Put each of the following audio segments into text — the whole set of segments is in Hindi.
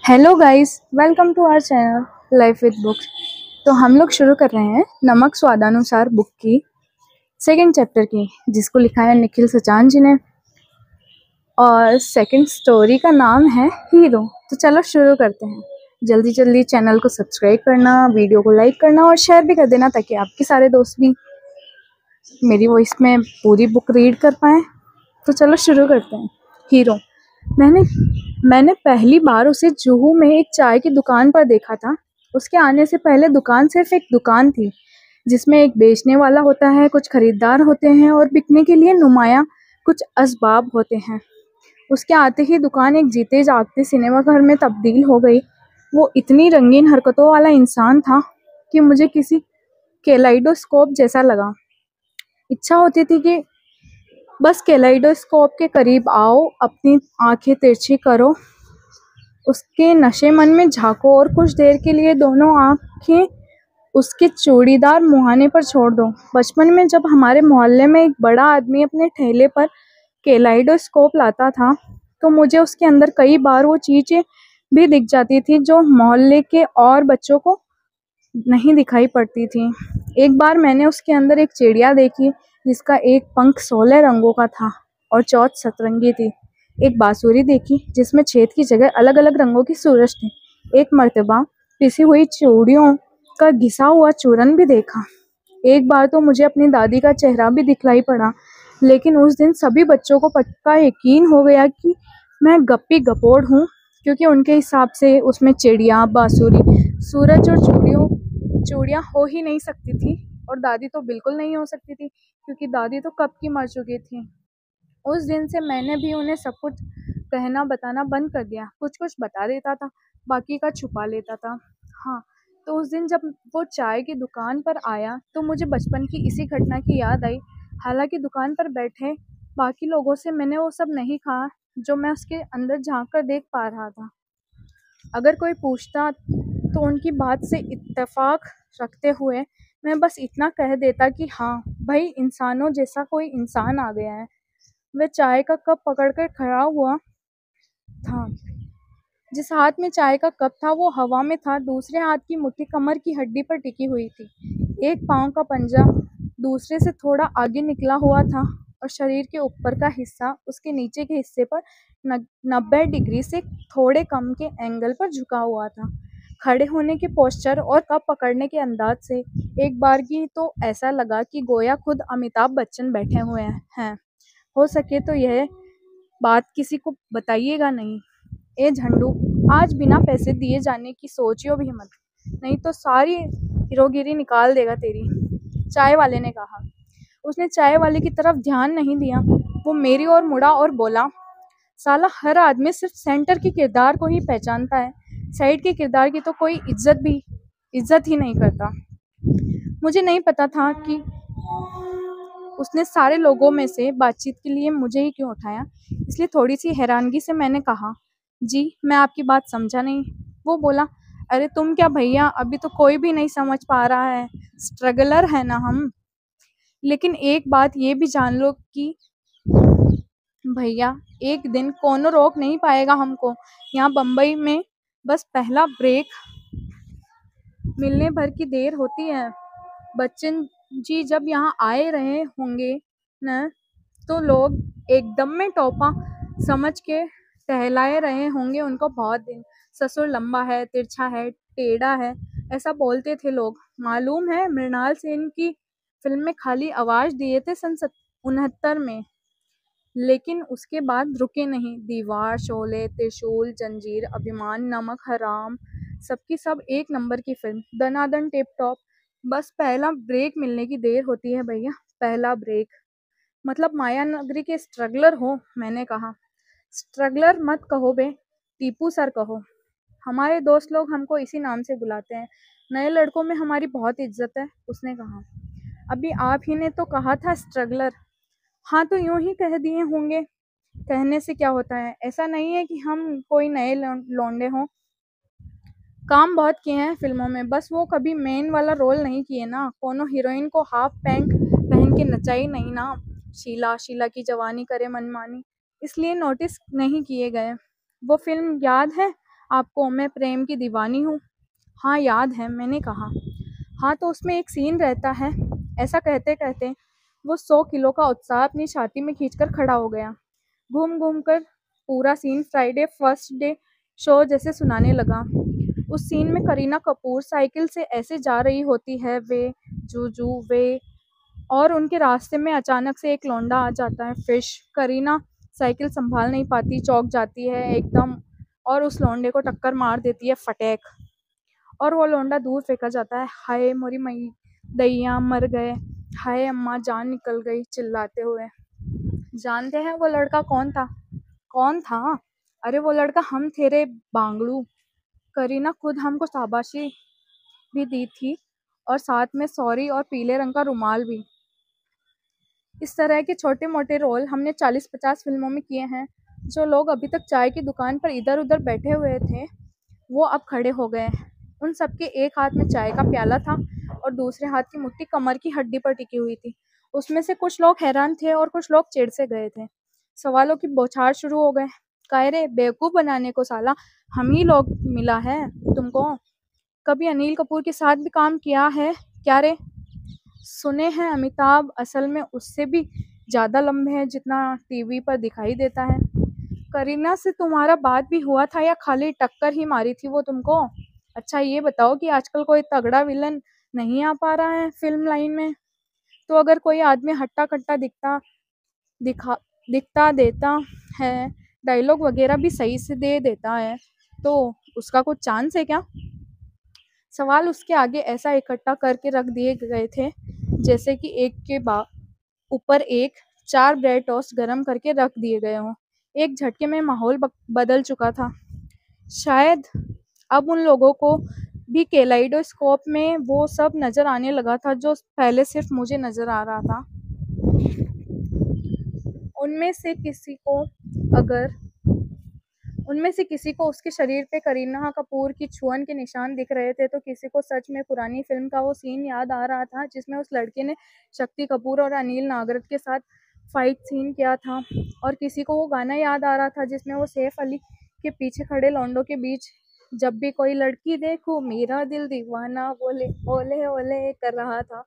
Hello guys, welcome to our channel life with books. तो हम लोग शुरू कर रहे हैं नमक स्वादानुसार बुक की सेकंड चैप्टर की, जिसको लिखा है निखिल सचान जी ने। और सेकंड स्टोरी का नाम है हीरो। तो चलो शुरू करते हैं। जल्दी जल्दी चैनल को सब्सक्राइब करना, वीडियो को लाइक करना और शेयर भी कर देना, ताकि आपके सारे दोस्त भी मेरी वॉइस में पूरी बुक रीड कर पाएँ। तो चलो शुरू करते हैं। हीरो। मैंने पहली बार उसे जुहू में एक चाय की दुकान पर देखा था। उसके आने से पहले दुकान सिर्फ एक दुकान थी, जिसमें एक बेचने वाला होता है, कुछ खरीदार होते हैं और बिकने के लिए नुमाया कुछ असबाब होते हैं। उसके आते ही दुकान एक जीते जागते सिनेमा घर में तब्दील हो गई। वो इतनी रंगीन हरकतों वाला इंसान था कि मुझे किसी कैलाइडोस्कोप जैसा लगा। इच्छा होती थी कि बस कैलाइडोस्कोप के करीब आओ, अपनी आंखें तिरछी करो, उसके नशे मन में झांको और कुछ देर के लिए दोनों आंखें उसके चूड़ीदार मुहाने पर छोड़ दो। बचपन में जब हमारे मोहल्ले में एक बड़ा आदमी अपने ठेले पर कैलाइडोस्कोप लाता था, तो मुझे उसके अंदर कई बार वो चीज़ें भी दिख जाती थी जो मोहल्ले के और बच्चों को नहीं दिखाई पड़ती थी। एक बार मैंने उसके अंदर एक चिड़िया देखी, जिसका एक पंख 16 रंगों का था और चोंच सतरंगी थी। एक बांसुरी देखी, जिसमें छेद की जगह अलग अलग रंगों की सूरज थी। एक मर्तबा पिसी हुई चूड़ियों का घिसा हुआ चूरन भी देखा। एक बार तो मुझे अपनी दादी का चेहरा भी दिखलाई पड़ा, लेकिन उस दिन सभी बच्चों को पक्का यकीन हो गया कि मैं गप्पी गपोड़ हूँ, क्योंकि उनके हिसाब से उसमें चिड़िया, बांसुरी, सूरज और चूड़ियाँ हो ही नहीं सकती थी। और दादी तो बिल्कुल नहीं हो सकती थी, क्योंकि दादी तो कब की मर चुकी थी। उस दिन से मैंने भी उन्हें सब कुछ कहना बताना बंद कर दिया। कुछ कुछ बता देता था, बाकी का छुपा लेता था। हाँ, तो उस दिन जब वो चाय की दुकान पर आया, तो मुझे बचपन की इसी घटना की याद आई। हालांकि दुकान पर बैठे बाकी लोगों से मैंने वो सब नहीं कहा जो मैं उसके अंदर झांक कर देख पा रहा था। अगर कोई पूछता तो उनकी बात से इत्तेफाक रखते हुए मैं बस इतना कह देता कि हाँ भाई, इंसानों जैसा कोई इंसान आ गया है। वह चाय का कप पकड़कर खड़ा हुआ था। जिस हाथ में चाय का कप था वो हवा में था। दूसरे हाथ की मुट्ठी कमर की हड्डी पर टिकी हुई थी। एक पाँव का पंजा दूसरे से थोड़ा आगे निकला हुआ था और शरीर के ऊपर का हिस्सा उसके नीचे के हिस्से पर 90 डिग्री से थोड़े कम के एंगल पर झुका हुआ था। खड़े होने के पोस्चर और कप पकड़ने के अंदाज से एक बार की तो ऐसा लगा कि गोया खुद अमिताभ बच्चन बैठे हुए हैं। हो सके तो यह बात किसी को बताइएगा नहीं। ए झंडू, आज बिना पैसे दिए जाने की सोचियो भी मत, नहीं तो सारी हीरोगिरी निकाल देगा तेरी, चाय वाले ने कहा। उसने चाय वाले की तरफ ध्यान नहीं दिया। वो मेरी ओर मुड़ा और बोला, साला हर आदमी सिर्फ सेंटर के किरदार को ही पहचानता है, साइड के किरदार की तो कोई इज्जत ही नहीं करता। मुझे नहीं पता था कि उसने सारे लोगों में से बातचीत के लिए मुझे ही क्यों उठाया, इसलिए थोड़ी सी हैरानगी से मैंने कहा, जी मैं आपकी बात समझा नहीं। वो बोला, अरे तुम क्या भैया, अभी तो कोई भी नहीं समझ पा रहा है, स्ट्रगलर है ना हम। लेकिन एक बात ये भी जान लो कि भैया, एक दिन कोनो रोक नहीं पाएगा हमको। यहाँ बम्बई में बस पहला ब्रेक मिलने भर की देर होती है। बच्चन जी जब यहाँ आए रहे होंगे न, तो लोग एकदम में टोपा समझ के टहलाए रहे होंगे उनको बहुत दिन। ससुर लंबा है, तिरछा है, टेढ़ा है, ऐसा बोलते थे लोग। मालूम है, मृणाल सेन की फिल्म में खाली आवाज दिए थे सन 69 में, लेकिन उसके बाद रुके नहीं। दीवार, शोले, त्रिशूल, जंजीर, अभिमान, नमक हराम, सबकी सब एक नंबर की फिल्म, दनादन टिप टॉप। बस पहला ब्रेक मिलने की देर होती है भैया, पहला ब्रेक। मतलब माया नगरी के स्ट्रगलर हो। मैंने कहा, स्ट्रगलर मत कहो बे, टीपू सर कहो। हमारे दोस्त लोग हमको इसी नाम से बुलाते हैं। नए लड़कों में हमारी बहुत इज्जत है। उसने कहा, अभी आप ही ने तो कहा था स्ट्रगलर। हाँ, तो यूं ही कह दिए होंगे, कहने से क्या होता है। ऐसा नहीं है कि हम कोई नए लौंडे हों, काम बहुत किए हैं फिल्मों में, बस वो कभी मेन वाला रोल नहीं किए ना। कोनो हीरोइन को हाफ पैंट पहन के नचाई नहीं ना। शीला की जवानी करे मनमानी, इसलिए नोटिस नहीं किए गए। वो फिल्म याद है आपको मैं प्रेम की दीवानी हूँ। हाँ याद है, मैंने कहा। हाँ तो उसमें एक सीन रहता है। ऐसा कहते कहते वो 100 किलो का उत्साह अपनी छाती में खींचकर खड़ा हो गया। घूम घूम कर पूरा scene Friday first day show जैसे सुनाने लगा। उस सीन में करीना कपूर साइकिल से ऐसे जा रही होती है, वे जूजू वे, और उनके रास्ते में अचानक से एक लौंडा आ जाता है, फिश। करीना साइकिल संभाल नहीं पाती, चौंक जाती है एकदम, और उस लौंडे को टक्कर मार देती है, फटेक। और वो लौंडा दूर फेंका जाता है। हाय मोरी मई दैया मर गए, हाय अम्मा जान निकल गई, चिल्लाते हुए। जानते हैं वो लड़का कौन था? कौन था? अरे वो लड़का हम थे रे बांगड़ू। करीना खुद हमको शाबाशी भी दी थी, और साथ में सॉरी और पीले रंग का रुमाल भी। इस तरह के छोटे मोटे रोल हमने 40-50 फिल्मों में किए हैं। जो लोग अभी तक चाय की दुकान पर इधर उधर बैठे हुए थे, वो अब खड़े हो गए। उन सबके एक हाथ में चाय का प्याला था और दूसरे हाथ की मुट्ठी कमर की हड्डी पर टिकी हुई थी। उसमें से कुछ लोग हैरान थे और कुछ लोग चिढ़ से गए थे। सवालों की बौछार शुरू हो गए। कायरे बेवकूफ बनाने को साला हम ही लोग मिला है तुमको। कभी अनिल कपूर के साथ भी काम किया है क्या रे? सुने हैं अमिताभ असल में उससे भी ज्यादा लंबे हैं जितना टीवी पर दिखाई देता है। करीना से तुम्हारा बात भी हुआ था या खाली टक्कर ही मारी थी वो तुमको? अच्छा ये बताओ कि आजकल कोई तगड़ा विलन नहीं आ पा रहा है फिल्म लाइन में? तो अगर कोई आदमी हट्टा कट्टा दिखा दिखता देता है, डायलॉग वगैरह भी सही से दे देता है, तो उसका कुछ चांस है क्या? सवाल उसके आगे ऐसा इकट्ठा करके रख दिए गए थे जैसे कि एक के बाद ऊपर एक 4 ब्रेड टोस्ट गरम करके रख दिए गए हों। एक झटके में माहौल बदल चुका था। शायद अब उन लोगों को भी केलाइडोस्कोप में वो सब नजर आने लगा था जो पहले सिर्फ मुझे नजर आ रहा था। उनमें से किसी को अगर उनमें से किसी को उसके शरीर पे करीना कपूर की छुअन के निशान दिख रहे थे, तो किसी को सच में पुरानी फिल्म का वो सीन याद आ रहा था जिसमें उस लड़के ने शक्ति कपूर और अनिल नागरथ के साथ फाइट सीन किया था, और किसी को वो गाना याद आ रहा था जिसमें वो सैफ अली के पीछे खड़े लौंडों के बीच जब भी कोई लड़की देखो मेरा दिल दीवाना बोले ओले ओले कर रहा था।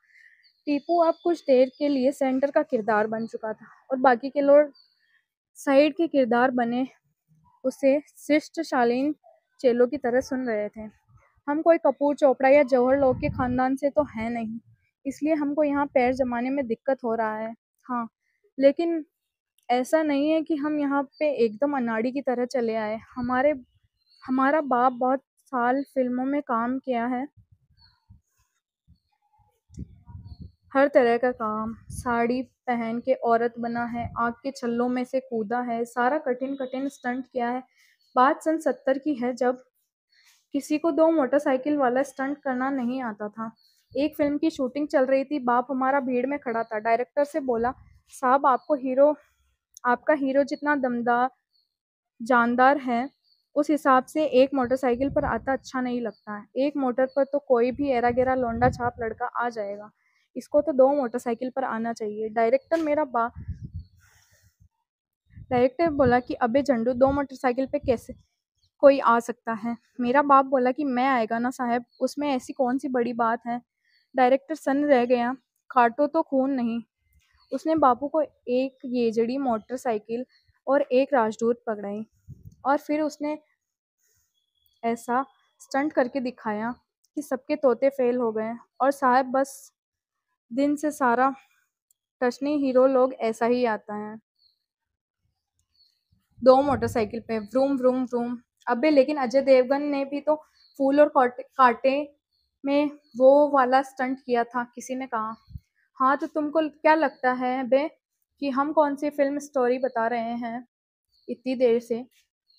टीपू अब कुछ देर के लिए सेंटर का किरदार बन चुका था और बाकी के लोग साइड के किरदार बने उसे शिष्ट शालीन चेलों की तरह सुन रहे थे। हम कोई कपूर चोपड़ा या जौहर लोग के खानदान से तो है नहीं, इसलिए हमको यहाँ पैर जमाने में दिक्कत हो रहा है। हाँ, लेकिन ऐसा नहीं है कि हम यहाँ पे एकदम अनाड़ी की तरह चले आए। हमारा बाप बहुत साल फिल्मों में काम किया है, हर तरह का काम, साड़ी पहन के औरत बना है, आग के छल्लों में से कूदा है, सारा कठिन कठिन स्टंट किया है। बात सन 70 की है जब किसी को 2 मोटरसाइकिल वाला स्टंट करना नहीं आता था। एक फिल्म की शूटिंग चल रही थी, बाप हमारा भीड़ में खड़ा था। डायरेक्टर से बोला, साहब आपका हीरो जितना दमदार जानदार है, उस हिसाब से एक मोटरसाइकिल पर आता अच्छा नहीं लगता है। एक मोटर पर तो कोई भी एरा गेरा लौंडा छाप लड़का आ जाएगा, इसको तो 2 मोटरसाइकिल पर आना चाहिए। डायरेक्टर बोला कि अबे झंडू, 2 मोटरसाइकिल पे कैसे कोई आ सकता है? मेरा बाप बोला कि मैं आएगा ना साहब, उसमें ऐसी कौन सी बड़ी बात है? डायरेक्टर सन्न रह गया। काटो तो खून नहीं। उसने बापू को एक येजड़ी मोटरसाइकिल और एक राजदूत पकड़ाई, और फिर उसने ऐसा स्टंट करके दिखाया कि सबके तोते फेल हो गए। और साहब बस दिन से सारा टचनी हीरो लोग ऐसा ही आता है, 2 मोटरसाइकिल पे व्रूम व्रूम व्रूम। अबे लेकिन अजय देवगन ने भी तो फूल और कांटे में वो वाला स्टंट किया था, किसी ने कहा। हाँ तो तुमको क्या लगता है बे कि हम कौन सी फिल्म स्टोरी बता रहे हैं इतनी देर से?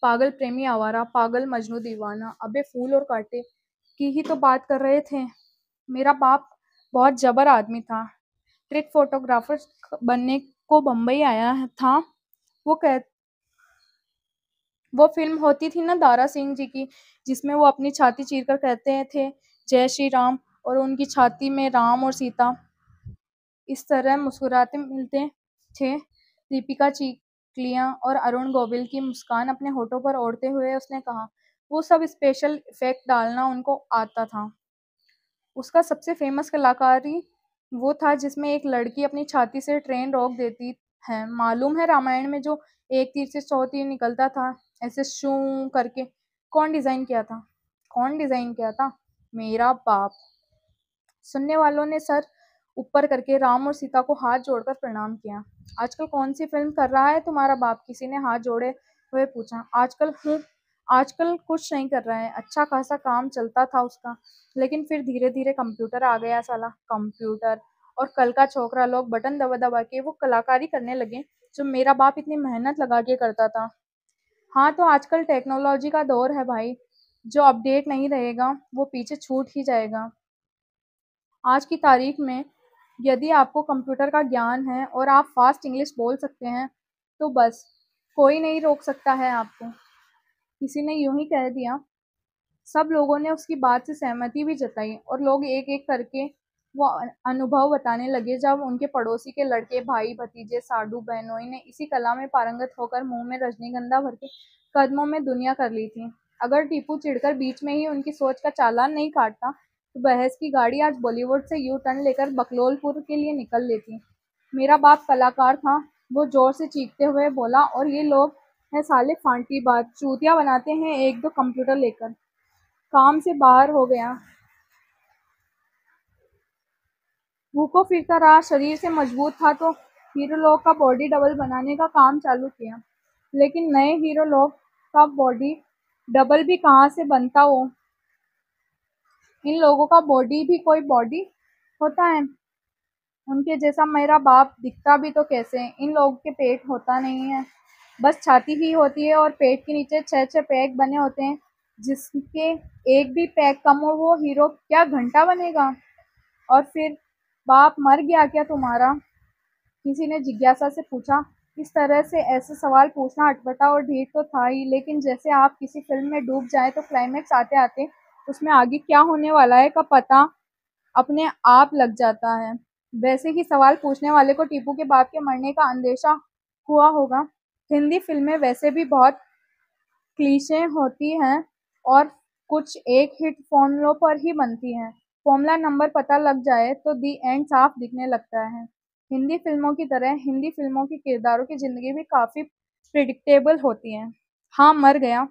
पागल प्रेमी आवारा, पागल मजनू दीवाना, अबे फूल और कांटे की ही तो बात कर रहे थे। मेरा बाप बहुत जबर आदमी था, ट्रिक फोटोग्राफर बनने को बम्बई आया था। वो कह वो फिल्म होती थी ना दारा सिंह जी की, जिसमें वो अपनी छाती चीरकर कहते थे जय श्री राम, और उनकी छाती में राम और सीता इस तरह मुस्कुराते मिलते थे। दीपिका चिखलिया और अरुण गोविल की मुस्कान अपने होठों पर ओढ़ते हुए उसने कहा, वो सब स्पेशल इफेक्ट डालना उनको आता था। उसका सबसे फेमस कलाकारी वो था जिसमें एक लड़की अपनी छाती से ट्रेन रोक देती है। मालूम है रामायण में जो एक तीर से 100 तीर निकलता था ऐसे शू करके, कौन डिजाइन किया था? कौन डिजाइन किया था? मेरा बाप। सुनने वालों ने सर ऊपर करके राम और सीता को हाथ जोड़कर प्रणाम किया। आजकल कौन सी फिल्म कर रहा है तुम्हारा बाप? किसी ने हाथ जोड़े हुए पूछा। आजकल कुछ नहीं कर रहा है, अच्छा खासा काम चलता था उसका, लेकिन फिर धीरे धीरे कंप्यूटर आ गया। साला कंप्यूटर और कल का छोकरा लोग बटन दबा दबा के वो कलाकारी करने लगे जो मेरा बाप इतनी मेहनत लगा के करता था। हाँ, तो आजकल टेक्नोलॉजी का दौर है भाई, जो अपडेट नहीं रहेगा वो पीछे छूट ही जाएगा। आज की तारीख में यदि आपको कंप्यूटर का ज्ञान है और आप फास्ट इंग्लिश बोल सकते हैं तो बस कोई नहीं रोक सकता है आपको। किसी ने यूं ही कह दिया। सब लोगों ने उसकी बात से सहमति भी जताई और लोग एक एक करके वो अनुभव बताने लगे जब उनके पड़ोसी के लड़के, भाई, भतीजे, साडू बहनोई ने इसी कला में पारंगत होकर मुंह में रजनीगंधा भर के कदमों में दुनिया कर ली थी। अगर टीपू चिढ़कर बीच में ही उनकी सोच का चालान नहीं काटता तो बहस की गाड़ी आज बॉलीवुड से यू टर्न लेकर बकलोलपुर के लिए निकल लेती। मेरा बाप कलाकार था, वो जोर से चीखते हुए बोला, और ये लोग हैं साले फांटी बात, चूतिया बनाते हैं एक दो कंप्यूटर लेकर। काम से बाहर हो गया। भूखों फिरता रहा, शरीर से मजबूत था तो हीरो लोग का बॉडी डबल बनाने का काम चालू किया। लेकिन नए हीरो लोग का बॉडी डबल भी कहाँ से बनता वो? इन लोगों का बॉडी भी कोई बॉडी होता है? उनके जैसा मेरा बाप दिखता भी तो कैसे? इन लोगों के पेट होता नहीं है, बस छाती ही होती है और पेट के नीचे 6-6 पैक बने होते हैं। जिसके एक भी पैक कम हो वो हीरो क्या घंटा बनेगा? और फिर बाप मर गया क्या तुम्हारा? किसी ने जिज्ञासा से पूछा। इस तरह से ऐसे सवाल पूछना अटपटा और ढीठ तो था ही, लेकिन जैसे आप किसी फिल्म में डूब जाए तो क्लाइमेक्स आते आते उसमें आगे क्या होने वाला है का पता अपने आप लग जाता है, वैसे ही सवाल पूछने वाले को टीपू के बाप के मरने का अंदेशा हुआ होगा। हिंदी फिल्में वैसे भी बहुत क्लीशे होती हैं और कुछ एक हिट फॉर्मूलों पर ही बनती हैं। फॉर्मूला नंबर पता लग जाए तो दी एंड साफ दिखने लगता है। हिंदी फिल्मों की तरह हिंदी फिल्मों के किरदारों की जिंदगी भी काफी प्रिडिक्टेबल होती है। हाँ, मर गया।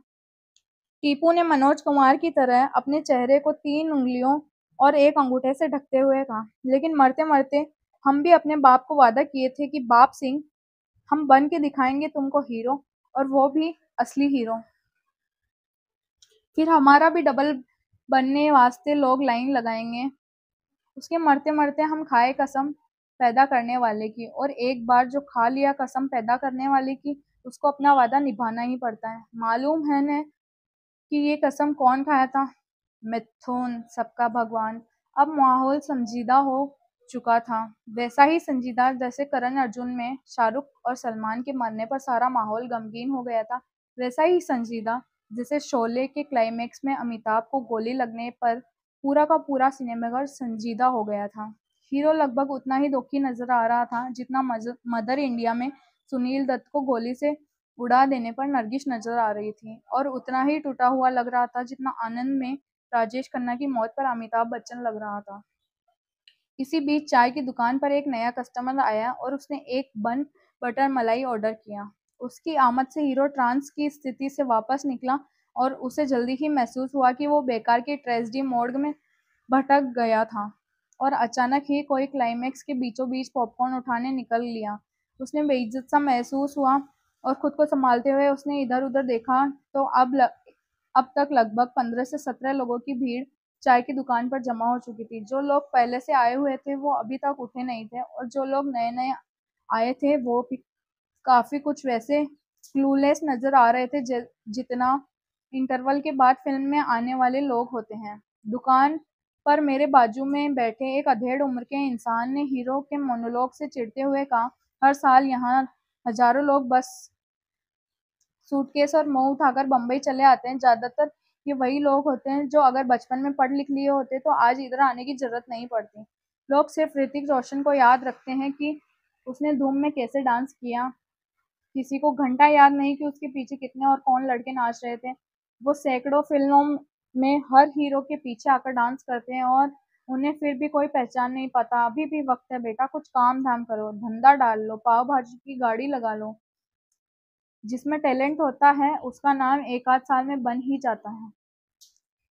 टीपू ने मनोज कुमार की तरह अपने चेहरे को 3 उंगलियों और एक अंगूठे से ढकते हुए कहा, लेकिन मरते मरते हम भी अपने बाप को वादा किए थे कि बाप सिंह, हम बन के दिखाएंगे तुमको हीरो, और वो भी असली हीरो। फिर हमारा भी डबल बनने वास्ते लोग लाइन लगाएंगे। उसके मरते मरते हम खाए कसम पैदा करने वाले की, और एक बार जो खा लिया कसम पैदा करने वाले की, उसको अपना वादा निभाना ही पड़ता है। मालूम है न कि ये कसम कौन खाया था? मिथुन, सबका भगवान। अब माहौल संजीदा हो चुका था, वैसा ही संजीदा जैसे करण अर्जुन में शाहरुख और सलमान के मरने पर सारा माहौल गमगीन हो गया था, वैसा ही संजीदा जैसे शोले के क्लाइमेक्स में अमिताभ को गोली लगने पर पूरा का पूरा सिनेमाघर संजीदा हो गया था। हीरो लगभग उतना ही दुखी नजर आ रहा था जितना मदर इंडिया में सुनील दत्त को गोली से उड़ा देने पर नरगिस नजर आ रही थी, और उतना ही टूटा हुआ लग रहा था जितना आनंद में राजेश खन्ना की मौत पर अमिताभ बच्चन लग रहा था। इसी बीच चाय की दुकान पर एक नया कस्टमर आया और उसने एक बन बटर मलाई ऑर्डर किया। उसकी आमद से हीरो ट्रांस की स्थिति से वापस निकला और उसे जल्दी ही महसूस हुआ कि वो बेकार की ट्रेजेडी मोड में भटक गया था, और अचानक ही कोई क्लाइमेक्स के बीचों बीच पॉपकॉर्न उठाने निकल लिया। उसने बेइज्जत सा महसूस हुआ और खुद को संभालते हुए उसने इधर उधर देखा तो अब तक लगभग 15 से 17 लोगों की भीड़ चाय की दुकान पर जमा हो चुकी थी। जो लोग पहले से आए हुए थे वो अभी तक उठे नहीं थे, और जो लोग नए नए आए थे वो भी काफी कुछ वैसे क्लूलेस नजर आ रहे थे जितना इंटरवल के बाद फिल्म में आने वाले लोग होते हैं। दुकान पर मेरे बाजू में बैठे एक अधेड़ उम्र के इंसान ने हीरो के मोनोलॉग से चिढ़ते हुए कहा, हर साल यहाँ हजारों लोग बस सूटकेस और मुंह उठाकर बम्बई चले आते हैं। ज्यादातर ये वही लोग होते हैं जो अगर बचपन में पढ़ लिख लिए होते तो आज इधर आने की जरूरत नहीं पड़ती। लोग सिर्फ ऋतिक रोशन को याद रखते हैं कि उसने धूम में कैसे डांस किया, किसी को घंटा याद नहीं कि उसके पीछे कितने और कौन लड़के नाच रहे थे। वो सैकड़ों फिल्मों में हर हीरो के पीछे आकर डांस करते हैं और उन्हें फिर भी कोई पहचान नहीं पाता। अभी भी वक्त है बेटा, कुछ काम धाम करो, धंधा डाल लो, पाव भाजी की गाड़ी लगा लो। जिसमें टैलेंट होता है उसका नाम एक आध साल में बन ही जाता है।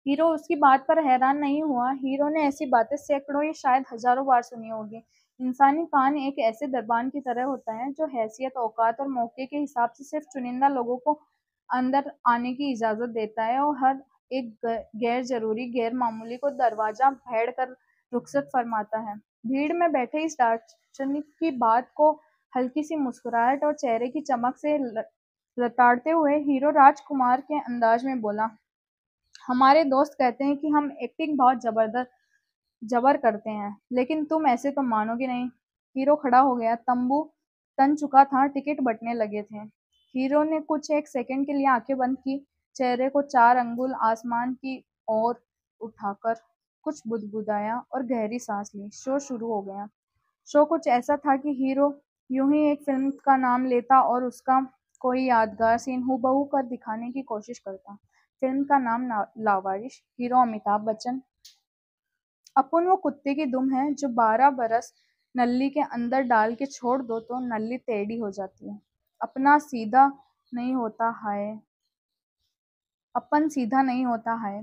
हीरो उसकी बात पर हैरान नहीं हुआ। हीरो ने ऐसी बातें सैकड़ों या शायद हजारों बार सुनी होगी। इंसानी कान एक ऐसे दरबान की तरह होता है जो हैसियत, औकात और मौके के हिसाब से सिर्फ चुनिंदा लोगों को अंदर आने की इजाजत देता है और हर एक गैर जरूरी, गैर मामूली को दरवाजा भेड़ कर रुखसत फरमाता है। भीड़ में बैठे इस दार्शनिक की बात को हल्की सी मुस्कुराहट और चेहरे की चमक से लताड़ते हुए हीरो राजकुमार के अंदाज में बोला, हमारे दोस्त कहते हैं कि हम एक्टिंग बहुत जबरदस्त जबर करते हैं, लेकिन तुम ऐसे तो मानोगे नहीं। हीरो खड़ा हो गया। तंबू तन चुका था, टिकट बंटने लगे थे। हीरो ने कुछ एक सेकंड के लिए आंखें बंद की, चेहरे को 4 अंगुल आसमान की ओर उठाकर कुछ बुदबुदाया और गहरी सांस ली। शो शुरू हो गया। शो कुछ ऐसा था कि हीरो यूं ही एक फिल्म का नाम लेता और उसका कोई यादगार सीन हूबहू कर दिखाने की कोशिश करता। फिल्म का नाम लावारिश। हीरो अमिताभ बच्चन। अपन वो कुत्ते की दुम है जो 12 बरस नल्ली के अंदर डाल के छोड़ दो तो नल्ली टेढ़ी हो जाती है। अपना सीधा नहीं होता है, अपन सीधा नहीं होता है।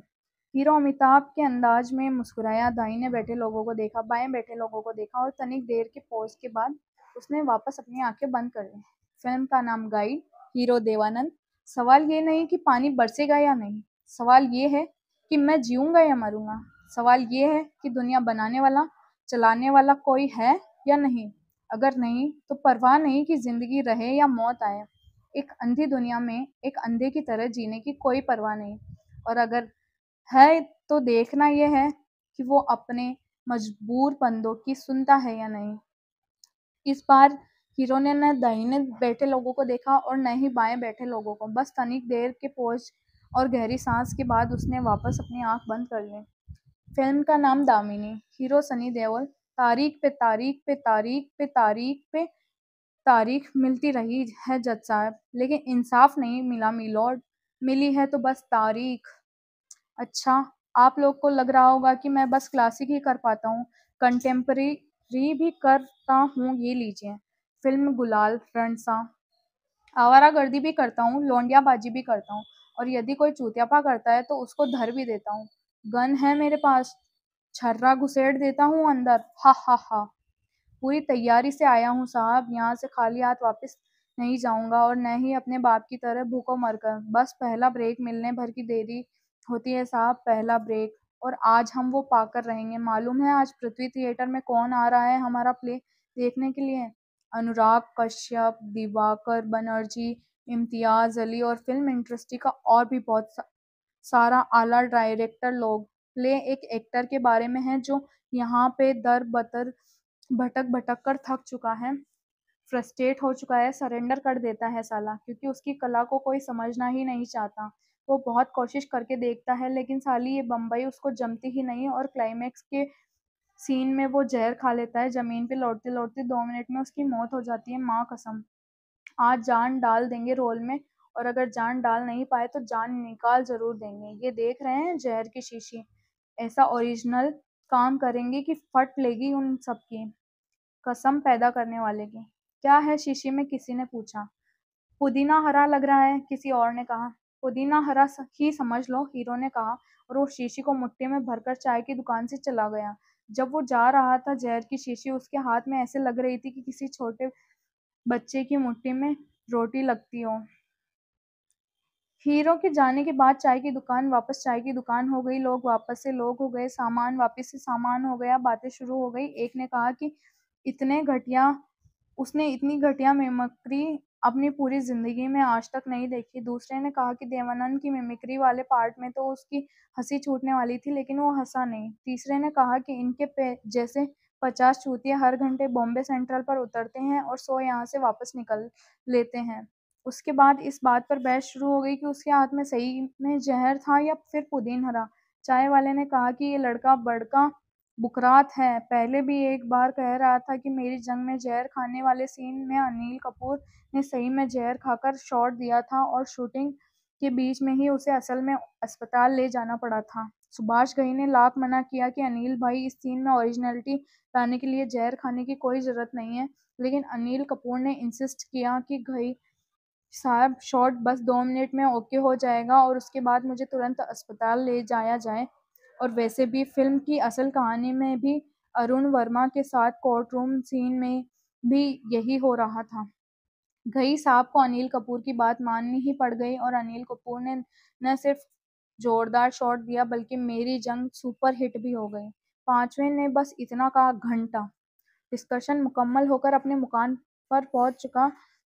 हीरो अमिताभ के अंदाज में मुस्कुराया, दाहिने बैठे लोगों को देखा, बाएं बैठे लोगों को देखा और तनिक देर के पॉज के बाद उसने वापस अपनी आंखें बंद कर ली। फिल्म का नाम गाइड। हीरो देवानंद। सवाल ये नहीं कि पानी बरसेगा या नहीं, सवाल ये है कि मैं जीऊंगा या मरूंगा। सवाल ये है कि दुनिया बनाने वाला, चलाने वाला कोई है या नहीं। अगर नहीं तो परवाह नहीं कि जिंदगी रहे या मौत आए। एक अंधी दुनिया में एक अंधे की तरह जीने की कोई परवाह नहीं। और अगर है तो देखना यह है कि वो अपने मजबूर बंदों की सुनता है या नहीं। इस बार हीरो ने न दाहिने बैठे लोगों को देखा और न ही बाएं बैठे लोगों को। बस तनिक देर के पोज और गहरी सांस के बाद उसने वापस अपनी आंख बंद कर ली। फिल्म का नाम दामिनी। हीरो सनी देओल। तारीख पे तारीख पे तारीख पे तारीख पे तारीख मिलती रही है जज साहब, लेकिन इंसाफ नहीं मिला मिलोड। मिली है तो बस तारीख। अच्छा, आप लोग को लग रहा होगा कि मैं बस क्लासिक ही कर पाता हूँ, कंटेम्पररी भी करता हूँ। ये लीजिए फिल्म गुलाल रनसा। आवारागर्दी भी करता हूँ, लौंडियाबाजी भी करता हूँ, और यदि कोई चूतियापा करता है तो उसको धर भी देता हूँ। गन है मेरे पास, छर्रा घुसेड़ देता हूँ अंदर। हा हा हा। पूरी तैयारी से आया हूँ साहब, यहाँ से खाली हाथ वापस नहीं जाऊंगा और न ही अपने बाप की तरह भूखों मरकर। बस पहला ब्रेक मिलने भर की देरी होती है साहब, पहला ब्रेक। और आज हम वो पाकर रहेंगे। मालूम है आज पृथ्वी थिएटर में कौन आ रहा है हमारा प्ले देखने के लिए? अनुराग कश्यप, दिवाकर बनर्जी, इम्तियाज अली और फिल्म इंडस्ट्री का और भी बहुत सारा आला डायरेक्टर लोग। प्ले एक एक्टर के बारे में है जो यहाँ पे दर बतर भटक भटक कर थक चुका है, फ्रस्ट्रेट हो चुका है, सरेंडर कर देता है साला, क्योंकि उसकी कला को कोई समझना ही नहीं चाहता। वो बहुत कोशिश करके देखता है लेकिन साली ये बम्बई उसको जमती ही नहीं और क्लाइमेक्स के सीन में वो जहर खा लेता है। जमीन पे लौटते लौटते 2 मिनट में उसकी मौत हो जाती है। माँ कसम, आज जान डाल देंगे रोल में, और अगर जान डाल नहीं पाए तो जान निकाल जरूर देंगे। ये देख रहे हैं जहर की शीशी, ऐसा ओरिजिनल काम करेंगे कि फट लेगी उन सबकी कसम पैदा करने वाले की। क्या है शीशी में? किसी ने पूछा। पुदीना हरा लग रहा है, किसी और ने कहा। पुदीना हरा ही समझ लो, हीरो ने कहा, और वो शीशी को मुट्ठी में भरकर चाय की दुकान से चला गया। जब वो जा रहा था जहर की शीशी उसके हाथ में ऐसे लग रही थी कि किसी छोटे बच्चे की मुट्ठी में रोटी लगती हो। हीरो के जाने के बाद चाय की दुकान वापस चाय की दुकान हो गई, लोग वापस से लोग हो गए, सामान वापस से सामान हो गया, बातें शुरू हो गई। एक ने कहा कि इतने घटिया उसने इतनी घटिया मिमिक्री अपनी पूरी जिंदगी में आज तक नहीं देखी। दूसरे ने कहा कि देवानंद की मिमिक्री वाले पार्ट में तो उसकी हंसी छूटने वाली थी लेकिन वो हंसा नहीं। तीसरे ने कहा कि इनके जैसे 50 चूतिए हर घंटे बॉम्बे सेंट्रल पर उतरते हैं और 100 यहाँ से वापस निकल लेते हैं। उसके बाद इस बात पर बहस शुरू हो गई कि उसके हाथ में सही में जहर था या फिर पुदीन हरा। चाय वाले ने कहा कि ये लड़का बड़का बुकरात है, पहले भी एक बार कह रहा था कि मेरी जंग में जहर खाने वाले सीन में अनिल कपूर ने सही में जहर खाकर शॉट दिया था और शूटिंग के बीच में ही उसे असल में अस्पताल ले जाना पड़ा था। सुभाष घई ने लाख मना किया कि अनिल भाई, इस सीन में ओरिजिनलिटी लाने के लिए जहर खाने की कोई ज़रूरत नहीं है, लेकिन अनिल कपूर ने इंसिस्ट किया कि घई साहब, शॉट बस 2 मिनट में ओके हो जाएगा और उसके बाद मुझे तुरंत अस्पताल ले जाया जाए। और वैसे भी फिल्म की असल कहानी में भी अरुण वर्मा के साथ कोर्ट रूम सीन में भी यही हो रहा था। घई साहब को अनिल कपूर की बात माननी ही पड़ गई और अनिल कपूर ने न सिर्फ जोरदार शॉट दिया बल्कि मेरी जंग सुपर हिट भी हो गई। पांचवें ने बस इतना कहा, घंटा। डिस्कशन मुकम्मल होकर अपने मुकाम पर पहुंच चुका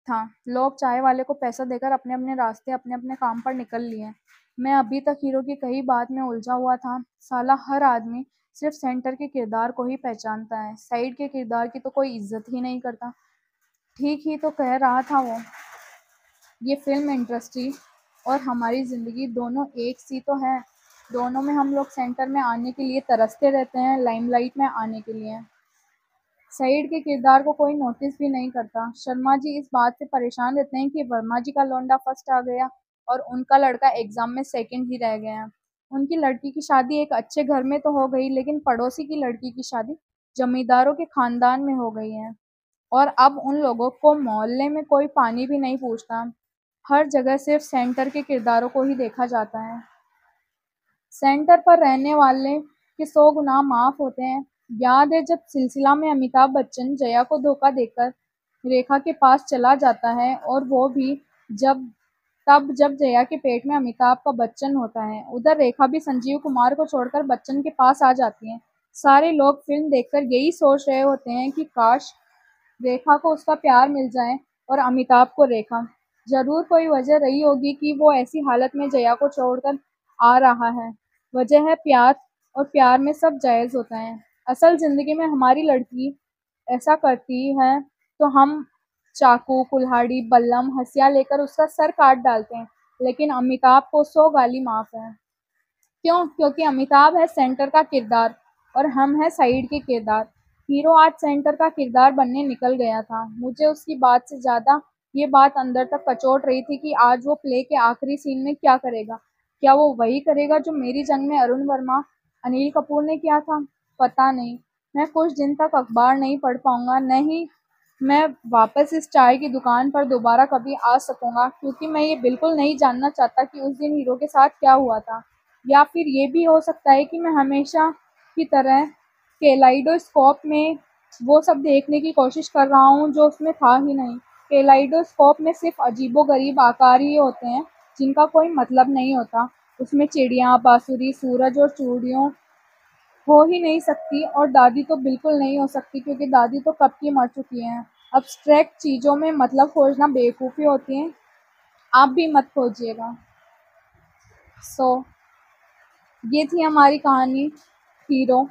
था। लोग चाय वाले को पैसा देकर अपने अपने रास्ते, अपने अपने काम पर निकल लिए। मैं अभी तक हीरो की कई बात में उलझा हुआ था। साला हर आदमी सिर्फ सेंटर के किरदार को ही पहचानता है, साइड के किरदार की तो कोई इज्जत ही नहीं करता। ठीक ही तो कह रहा था वो। ये फिल्म इंडस्ट्री और हमारी ज़िंदगी दोनों एक सी तो है। दोनों में हम लोग सेंटर में आने के लिए तरसते रहते हैं, लाइमलाइट में आने के लिए। सईद के किरदार को कोई नोटिस भी नहीं करता। शर्मा जी इस बात से परेशान रहते हैं कि वर्मा जी का लौंडा फर्स्ट आ गया और उनका लड़का एग्जाम में सेकंड ही रह गया। उनकी लड़की की शादी एक अच्छे घर में तो हो गई, लेकिन पड़ोसी की लड़की की शादी जमींदारों के खानदान में हो गई है। और अब उन लोगों को मोहल्ले में कोई पानी भी नहीं पूछता। हर जगह सिर्फ सेंटर के किरदारों को ही देखा जाता है। सेंटर पर रहने वाले के 100 गुनाह माफ होते हैं। याद है जब सिलसिला में अमिताभ बच्चन जया को धोखा देकर रेखा के पास चला जाता है, और वो भी जब जया के पेट में अमिताभ का बच्चन होता है। उधर रेखा भी संजीव कुमार को छोड़कर बच्चन के पास आ जाती है। सारे लोग फिल्म देखकर यही सोच रहे होते हैं कि काश रेखा को उसका प्यार मिल जाए और अमिताभ को रेखा। जरूर कोई वजह रही होगी कि वो ऐसी हालत में जया को छोड़कर आ रहा है। वजह है प्यार, और प्यार में सब जायज़ होता है। असल ज़िंदगी में हमारी लड़की ऐसा करती है तो हम चाकू, कुल्हाड़ी, बल्लम, हंसिया लेकर उसका सर काट डालते हैं, लेकिन अमिताभ को 100 गाली माफ़ है। क्यों? क्योंकि अमिताभ है सेंटर का किरदार और हम हैं साइड के किरदार। हीरो आज सेंटर का किरदार बनने निकल गया था। मुझे उसकी बात से ज़्यादा ये बात अंदर तक कचोट रही थी कि आज वो प्ले के आखिरी सीन में क्या करेगा। क्या वो वही करेगा जो मेरी जंग में अरुण वर्मा, अनिल कपूर ने किया था? पता नहीं। मैं कुछ दिन तक अखबार नहीं पढ़ पाऊंगा, नहीं मैं वापस इस चाय की दुकान पर दोबारा कभी आ सकूंगा, क्योंकि मैं ये बिल्कुल नहीं जानना चाहता कि उस दिन हीरो के साथ क्या हुआ था। या फिर ये भी हो सकता है कि मैं हमेशा की तरह केलाइडोस्कोप में वो सब देखने की कोशिश कर रहा हूँ जो उसमें था ही नहीं। केलाइडोस्कोप में सिर्फ अजीबोगरीब आकार ही होते हैं जिनका कोई मतलब नहीं होता। उसमें चिड़िया, बांसुरी, सूरज और चूड़ियों हो ही नहीं सकती, और दादी तो बिल्कुल नहीं हो सकती क्योंकि दादी तो कब की मर चुकी हैं। अब्स्ट्रैक्ट चीज़ों में मतलब खोजना बेवकूफ़ी होती है। आप भी मत खोजिएगा। सो ये थी हमारी कहानी हीरो।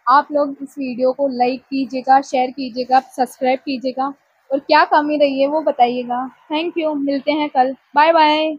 आप लोग इस वीडियो को लाइक कीजिएगा, शेयर कीजिएगा, सब्सक्राइब कीजिएगा, और क्या कमी रही है वो बताइएगा। Thank you. मिलते हैं कल। Bye bye.